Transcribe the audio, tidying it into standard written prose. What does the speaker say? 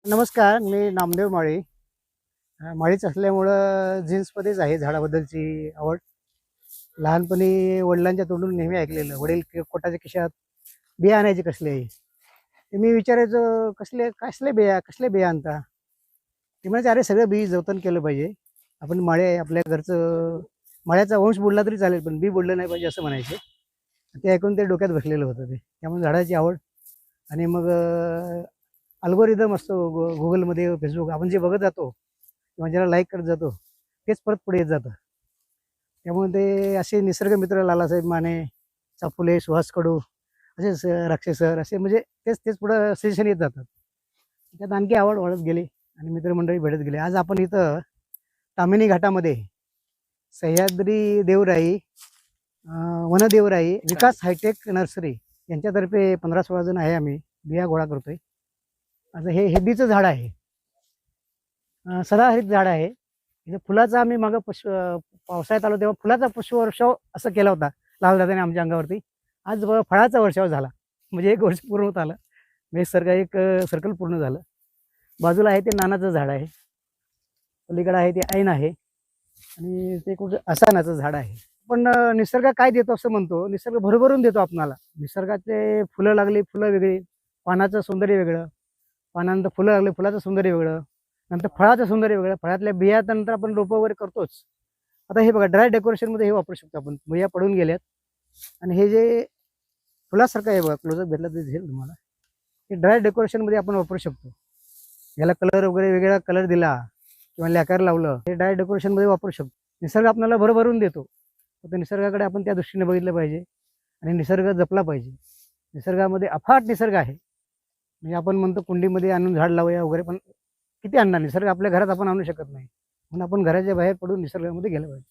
नमस्कार, मी नामदेव माळी. माळीच असल्यामुळं जीन्समध्येच आहे झाडाबद्दलची आवड. लहानपणी वडिलांच्या तोंडून नेहमी ऐकलेलं, वडील कोटाच्या खिशात बिया आणायचे कसले. ते मी विचारायचो, कसले कसले बिया आणता? ते म्हणायचे, अरे सगळं बी जतन केलं पाहिजे. आपण माळे आपल्या घरचं माळ्याचा वंश बुडला तरी चालेल, पण बी बुडलं नाही पाहिजे असं म्हणायचे. ते ऐकून ते डोक्यात बसलेलं होतं ते. त्यामुळे झाडाची आवड. आणि मग अल्गोरिदम असतो Googleमध्ये, फेसबुक आपण जे बघत जातो किंवा ज्याला लाईक करत जातो, तेच परत पुढे येत जातं. त्यामुळे ते असे निसर्ग मित्र लालासाहेब माने, चाफुले, सुहास कडू, असेच राक्षे सर, असे म्हणजे तेच तेच पुढं सजेशन येत जातात. त्यात आणखी आवड वाढत गेली आणि मित्रमंडळी भेटत गेले. आज आपण इथं तामिनी घाटामध्ये सह्याद्री देवराई, वनदेवराई विकास हायटेक नर्सरी यांच्यातर्फे 15-16 जण आहे, आम्ही बिया गोळा करतोय. आता हे हेदीचं झाड आहे. सदाहरित झाड आहे. इथे फुलाचा आम्ही मागं पावसाळ्यात आलो तेव्हा फुलाचा पुष्पवर्षाव असं केला होता लालदादाने आमच्या अंगावरती. आज बघा फळाचा वर्षाव झाला. म्हणजे 1 वर्ष पूर्ण होत आलं. एक सर्कल पूर्ण झालं. बाजूला आहे ते नानाचं झाड आहे. पलीकडे आहे ते ऐन आहे आणि ते कुठं असानाचं झाड आहे. पण निसर्ग काय देतो असं म्हणतो, निसर्ग भरभरून देतो आपणाला. निसर्गाचे फुलं लागली, फुलं वेगळी, पानाचं सौंदर्य वेगळं, पानानंतर फुलं लागले, फुलाचं सौंदर्य वेगळं, नंतर फळाचं सौंदर्य वेगळं, फळातल्या बिया नंतर आपण रोपं वगैरे करतोच. आता हे बघा, ड्राय डेकोरेशनमध्ये हे वापरू शकतो आपण. बिया पडून गेल्यात आणि हे जे फुलासारखं आहे बघा, क्लोजअप घेतला तर दिसेल तुम्हाला. हे ड्राय डेकोरेशनमध्ये आपण वापरू शकतो. याला कलर वगैरे वेगळा कलर दिला किंवा लॅकर लावलं, हे ड्राय डेकोरेशनमध्ये वापरू शकतो. निसर्ग आपल्याला भरभरून देतो, तर निसर्गाकडे आपण त्या दृष्टीने बघितलं पाहिजे आणि निसर्ग जपला पाहिजे. निसर्गामध्ये अफाट निसर्ग आहे. म्हणजे आपण म्हणतो कुंडीमध्ये आणून झाड लावूया वगैरे, पण किती आणणार? निसर्ग आपल्या घरात आपण आणू शकत नाही. म्हणून आपण घराच्या बाहेर पडून निसर्गामध्ये गेलं पाहिजे.